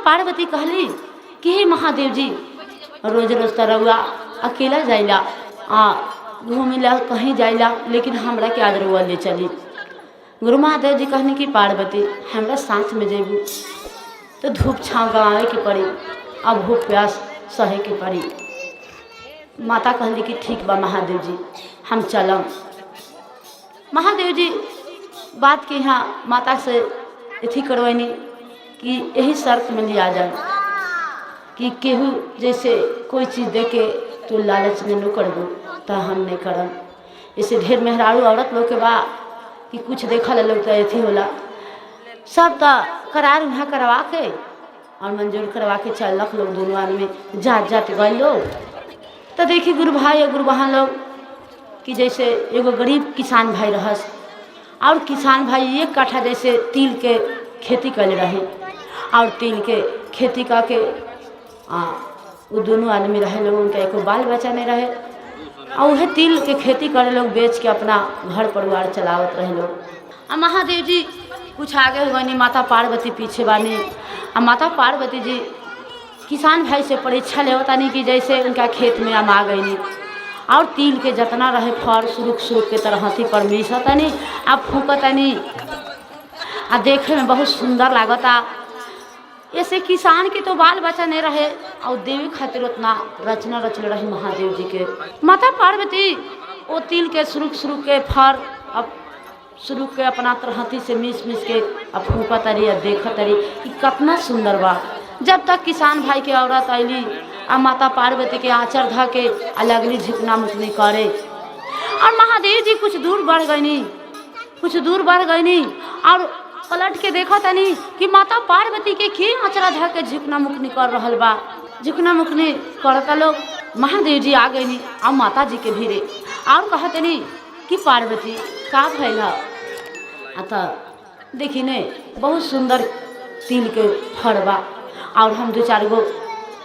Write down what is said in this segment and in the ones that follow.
पार्वती कहली कि हे महादेव जी, रोज रोज तो रउआ अकेला जाइला घूमिला कहीं जाइला, लेकिन हमरा के आज रउआ ले चली। गुरु महादेव जी कहनी कि पार्वती हमरा साथ में जेबू तो धूप छाँव गवावे के पड़ी, अब भूख प्यास सहे के पड़ी। माता कहली कि ठीक बा महादेव जी, हम चलम। महादेव जी बात के यहाँ माता से अथी करवैनी कि यही शर्त में लिया जाए कि केहू जैसे कोई चीज़ दे के तो लालच नहीं करबू तो हम नहीं करम। इसे ढेर मेहरारू औरत लोग के बा कि कुछ देखा लोग तो अथी होला, सब तो करार वहाँ करवा के और मंजूर करवा के चलक लोग दोनों आदमी जात जात गए लोग। तो देखी गुरु भाई और गुरु बहन लोग कि जैसे एगो गरीब किसान भाई रहस और किसान भाई एक कट्ठा जैसे तिल के खेती कर रहे और तिल के खेती करके वो दोनों आदमी रहे लोग, उनका एको बाल बच्चा नहीं रहे और वह तिल के खेती करे लोग बेच के अपना घर परिवार चलावत रहे लोग। और महादेव जी कुछ आगे हुआ, माता पार्वती पीछे बानी। और माता पार्वती जी किसान भाई से परीक्षा लेवता नहीं कि जैसे उनका खेत में आम आ गई और तिल के जितना रहे फर सुरुक सुरुक के तरह हाथी पर मिसतनी आप फूकतनी आ देखे में बहुत सुंदर लागता। ऐसे किसान के तो बाल बच्चा नहीं रहे और देवी खातिर उतना रचना रचल रही महादेव जी के। माता पार्वती वो तिल के सुरुक सुरुक के फर अब सुरुक के अपना तरहती से मिस मिस के अब फूकतरी या देखतरी कि कितना सुंदर बा। जब तक किसान भाई के औरत अली आ माता पार्वती के आँचर ध के लगली झिकना मुकनी करे और महादेव जी कुछ दूर बढ़ गईनी और पलट के देखा तनी कि माता पार्वती के आँचरा ध के झिकना मुकनी कर रहल बा। झिकना मुकनी करता लोग महादेव जी आ गईनी और माता जी के भीरे और कहतनी कि पार्वती का भैला आता देखी ने बहुत सुंदर तिल के फरबा और हम दो चार गो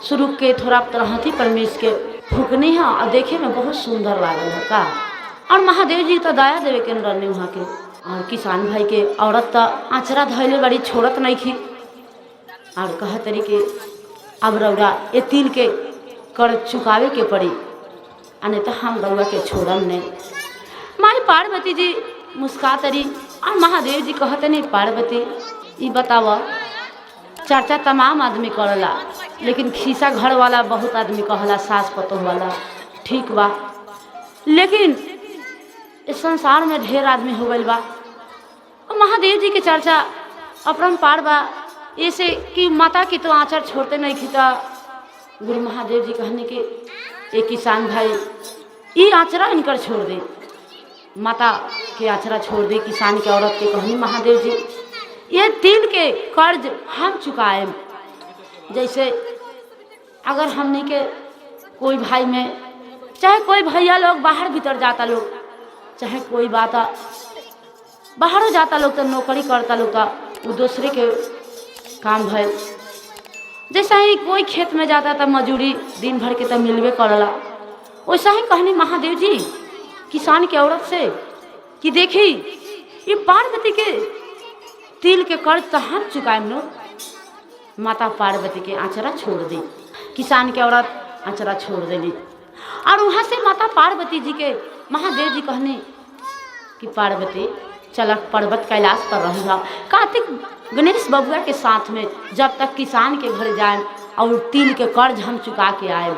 सुरुक के थोड़ा तरहती पर मिस के फूकनी है और देखे में बहुत सुंदर लागल है का। और महादेव जी तो दया देवे के रहने वहाँ के और किसान भाई के औरत तो आँचरा धैले बड़ी छोड़त नहीं थी और कह तरी के अब रौरा ये तिल के कर चुकावे के पड़ी आ नहीं तो हम रौरा के छोड़म नहीं। माई पार्वती जी मुस्का तरी और महादेव जी कहते नहीं पार्वती ये बतावा चर्चा तमाम आदमी करला लेकिन खीसा घर वाला बहुत आदमी कहला, सास पतोह वाला ठीक बा, लेकिन इस संसार में ढेर आदमी हो गई बा और महादेव जी के चर्चा अपरंपार बा। ऐसे कि माता की तो आँचर छोड़ते नहीं खीता। गुरु महादेव जी कहने के एक किसान भाई ये आँचरा इनकर छोड़ दे, माता के आँचरा छोड़ दे। किसान के औरत के कहनी महादेव जी ये तिल के कर्ज हम चुकाए। जैसे अगर हमने के कोई भाई में चाहे कोई भैया लोग बाहर भीतर जाता लोग, चाहे कोई बात बाहरों जाता लोग तो नौकरी करता लोग तो वो दूसरे के काम भय। जैसा ही कोई खेत में जाता था मजूरी दिन भर के तो मिलवे करला, वैसा ही कहनी महादेव जी किसान के औरत से कि देखी ये पार्वती के तिल के कर्ज तो हम चुकाएम नो। माता पार्वती के आँचरा छोड़ दी, किसान के औरत आँचरा छोड़ देली और वहाँ से माता पार्वती जी के महादेव जी कहने कि पार्वती चलक पर्वत कैलाश पर रही है कार्तिक गणेश बबुआ के साथ में जब तक किसान के घर जाए और तिल के कर्ज हम चुका के आए।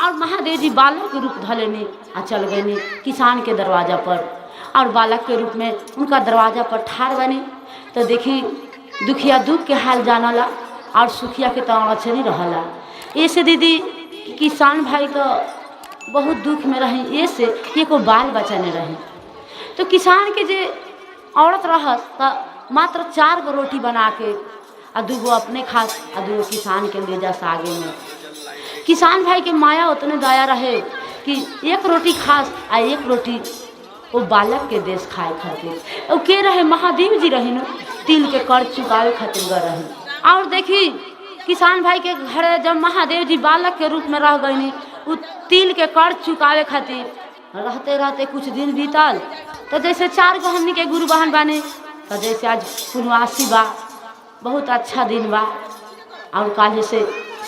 और महादेव जी बालक के रूप धलेनी आ चल गए किसान के दरवाजा पर और बालक के रूप में उनका दरवाजा पर ठाड़ बने। तो देखी दुखिया दुख के हाल जानला और सुखिया के तो अड़चनी रहला। ऐसे दीदी किसान भाई तो बहुत दुख में रहे, ऐसे ये को बाल बच्चा नहीं रहे। तो किसान के जे औरत रहत तो मात्र 4 गो रोटी बना के आ 2 गो अपने खास आ 2 गो किसान के ले जा आगे में। किसान भाई के माया उतने दया रहे कि 1 रोटी खास आ 1 रोटी वो बालक के देश खाए खातिर। और के रहे महादेव जी रहे न तिल के कर्ज चुकावे खातिर गए रहे। और देखी किसान भाई के घर जब महादेव जी बालक के रूप में रह गई वो तिल के कर्ज चुकावे खातिर रहते रहते कुछ दिन बीतल। तो जैसे 4 गो हमनी के गुरु बहन बाने तो जैसे आज पूर्णवासी बा, बहुत अच्छा दिन बा। और काल्हे से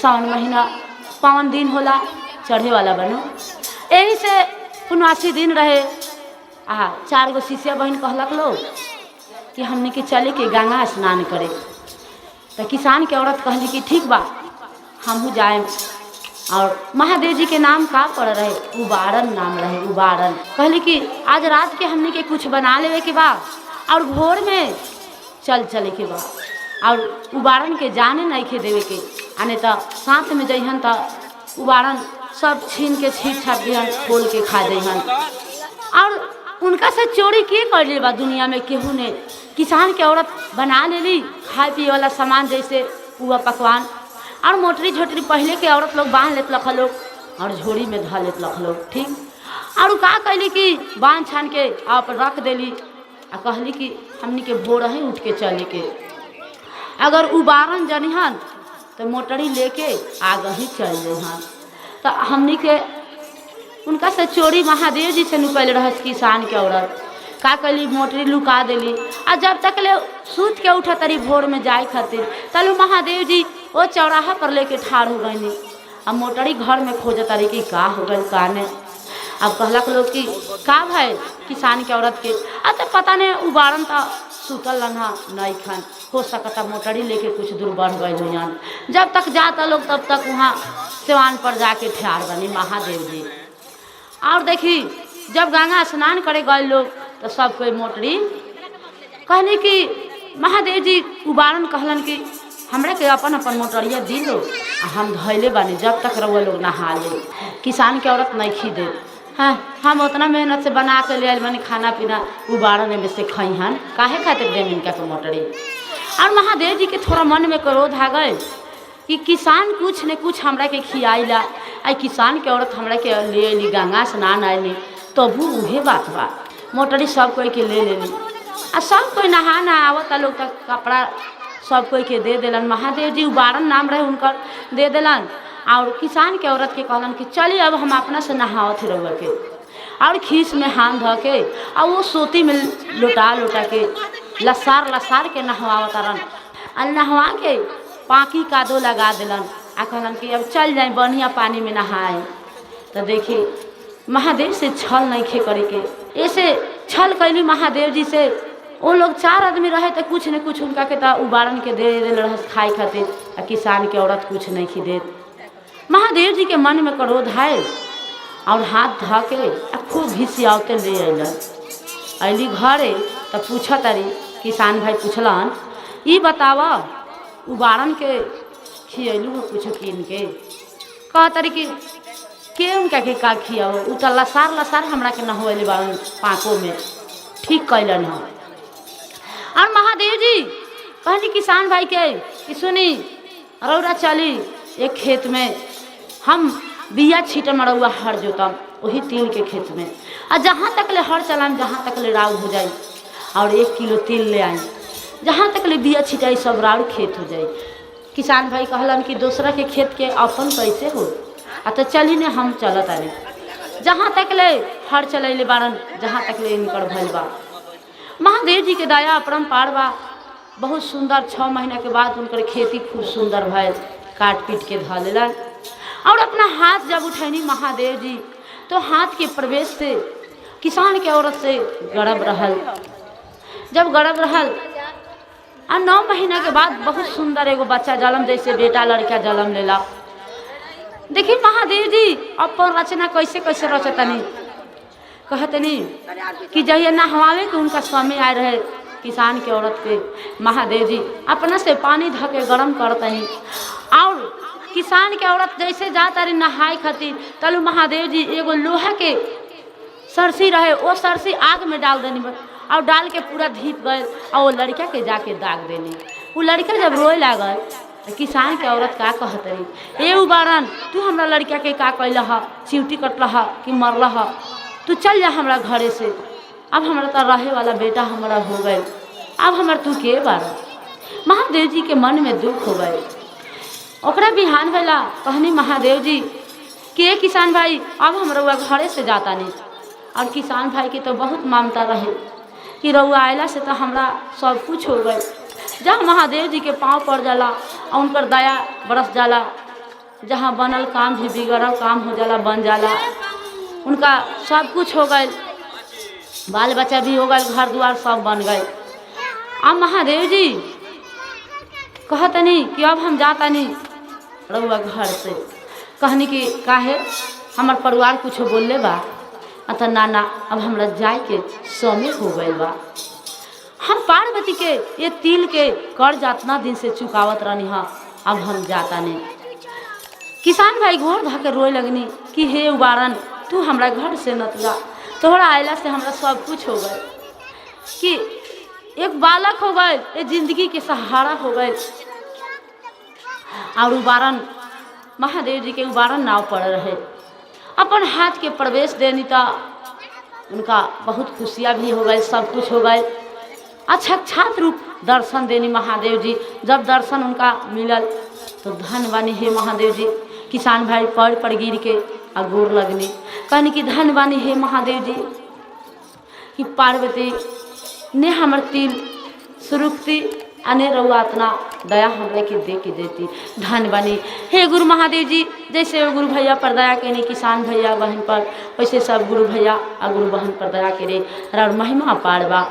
सावन महीना पावन दिन होला, चढ़े वाला बनो। यही से 79 दिन रहे। 4 गो शिष्या बहन कहलक लोग कि हमने के चले के गंगा स्नान करे। तो किसान के औरत कहली कि ठीक बा हमहू जाए। और महादेव जी के नाम का पड़ रहे, उबारन नाम रहे, उबारन। कहली कि आज रात के हमने के कुछ बना लेवे के बा और भोर में चले के बा, और उबारन के जाने नहीं खे देवे के, आने तो साथ में जइहन तो उबारन सब छीन के छीट छाट दिहन, खोल के खा जइहन। और उनका से चोरी के कर ले बा दुनिया में केहू ने। किसान के औरत बना लेली खाए पिए वाला सामान, जैसे पुआ पकवान, और मोटरी झोटरी पहले के औरत लोग बांध लेत लख लोग और झोरी में धर लेत लख लोग, ठीक। और का कहली कि बांध छान के आप रख देली आ कहली कि हमनी के भोर ही उठ के चले के। अगर उबारन जनिहन तो मोटरी लेके आगे ही चल जइहन। तो हमनी के उनका से चोरी महादेव जी से नुकल रहस किसान के औरत। का कली मोटरी लुका देली, और जब तक ले सूत के उठा तरी भोर में जाए खातिर, तलू महादेव जी वो चौराहा पर लेके ठाड़ हो गई। अब मोटरी घर में खोज तारी कि का हो गई का ने। अब कहलक लोग कि का भाई किसान के औरत के, तो पता नहीं उबारन तो सुतल रहा नहीं खान, हो सकता मोटरी लेके कुछ दूर बढ़ गए हुई। जब तक जाता लोग तब तक वहाँ सिवान पर जाके ठाड़ बनी महादेव जी। और देखी जब गंगा स्नान करे गए लोग तो सब कोई मोटरी कहने कि महादेव जी उबारन कहलन कि हमरा के अपन अपन मोटरिया दी लो, हम धैले बानी जब तक रउआ लोग नहा ले। किसान के औरत नहीं खी दे। हाँ, हम उतना मेहनत से बना के ले आए बनी खाना पीना, उबारन में से खइहन, काहे खातिर देम इनका के मोटरी। और महादेव जी के थोड़ा मन में क्रोध आ गए कि किसान कुछ न कुछ हमरा के खियाइला, आई किसान के औरत हमरा के ले अली गंगा स्नान आयली, तबू उहे बात बा मोटरी सब कोई के ले लेली। आ सब कोई नहा ना आवत लोग तक कपड़ा सब कोई के दे दिलन। महादेव जी उबारन नाम रहे उनकर, दे दिलन। और किसान के औरत के कहलन कि चलिए अब हम अपना से नहावत रहुआ के। और खीस में हाथ धो के और वो सोती में लुटा लुटा के लसार लसार के नहवावत रन। और नहवा के पाकी कादो लगा दिलन। आ कहलन कि अब चल जाए बढ़िया पानी में नहाए। तो देखिए महादेव से छल नहीं खे करे के, ऐसे छल कैली महादेव जी से। वो लोग 4 आदमी रहे तो कुछ न कुछ उनका के तो उबारन के दे रहे खाए खातिर, आ किसान के औरत कुछ नहीं खी दे। महादेव जी के मन में क्रोध है और हाथ धा के खूब घिसियावते ले अलन। अली घरे तो पूछा तारी किसान भाई पूछलन, ई बतावा उबारन के खियलू हो कुछ कीन के। कह तारी के उनका के का खियाओ, उ तो लसार लसार हमरा के नहवैले बारन पाँकों में, ठीक कैलन हो। और महादेव जी कहनी किसान भाई के कि सुनी रौरा चली एक खेत में, हम बिया छीटम रउआ हर जोतम वही तिल के खेत में, और जहाँ तक ले हर चलाम जहाँ तक ले राउ हो जाए, और 1 किलो तिल ले आए, जहाँ तक ले बिया छिटाई सब राउ खेत हो जाए। किसान भाई कहलन कि दूसरा के खेत के अपन कैसे हो, तो चली ने हम चलत आने, जहाँ तक ले हर चलैले बारन जहाँ तक ले इनकर भइल बा। महादेव जी के दया अपरंपार बा। बहुत सुंदर 6 महीना के बाद उनकर खेती खूब सुंदर भइल, काट पीट के धा लेलन। और अपना हाथ जब उठैनी महादेव जी तो हाथ के प्रवेश से किसान के औरत से गड़ब रहल। जब गड़ब रहल और 9 महीना के बाद बहुत सुंदर एगो बच्चा जन्म, जैसे बेटा लड़का जन्म लेला। देखिए महादेव जी अपन रचना कैसे कैसे रचतनी, कहतनी कि जहिया नहवावे के उनका समय आए रहे किसान के औरत के, महादेव जी अपना से पानी धके गरम करतनी। और किसान के औरत जैसे जाता रही नहाए खातिर, तलू महादेव जी एगो लोहा के सरसी रहे, वो सरसी आग में डाल देनी और डाल के पूरा धीप गए, और वो लड़का के जाके दाग देनी। वो लड़का जब रोए लागल तो किसान के औरत का कहत रही, ए उबारन तू हमरा लड़का के का कैल ह, चिवटी कटल ह कि मरल ह, तू चल जा हमरा घरे से, अब हमरा तो रहे वाला बेटा हमरा हो गए, अब हमर तू के बार। महादेव जी के मन में दुख हो गए। ओकरा बिहान भेला कहनी महादेव जी के किसान भाई अब हम रउआ घरे से जाता नहीं। और किसान भाई के तो बहुत ममता रहे कि रउआ आयला से तो हमरा सब कुछ हो गए, जहाँ महादेव जी के पाँव पड़ जाला और उनकर दया बरस जाला, जहाँ बनल काम भी बिगड़ल काम हो जाला बन जाला। उनका सब कुछ हो गए, बाल बच्चा भी हो गए, घर द्वार सब बन गए। अब महादेव जी कहतनी कि अब हम जातनी रउआ घर से। कहनी कि काहे हमार परिवार कुछ बोलले बा? अत ना अब हमरा जाए के समय हो गए बा। हम पार्वती के ये तिल के कर्ज इतना दिन से चुकावत रहनी हा, अब हम जाता नहीं। किसान भाई घोर धके रोए लगनी कि हे उबारन तू हमरा घर से नत जा, तोहरा आयला से हमरा सब कुछ हो गए, कि एक बालक हो गए, ये जिंदगी के सहारा हो गए। और उबारन महादेव जी के उबारन नाव पड़ रहे, अपन हाथ के प्रवेश देनी था, उनका बहुत खुशियाँ भी हो गए, सब कुछ हो गए। साक्षात रूप दर्शन देनी महादेव जी। जब दर्शन उनका मिलल तो धन बानी हे महादेव जी। किसान भाई पैर पर गिर के गोर लगनी, कहनी कि धन बानी हे महादेव जी कि पार्वती ने हमर तिल सुरुक्ति अने रउआ इतना दया हमरे के दे के देती। धन बानी हे गुरु महादेव जी। जैसे गुरु भैया पर दया केनी किसान भैया बहन पर, वैसे सब गुरु भैया और गुरु बहन पर दया करे और महिमा पार बा।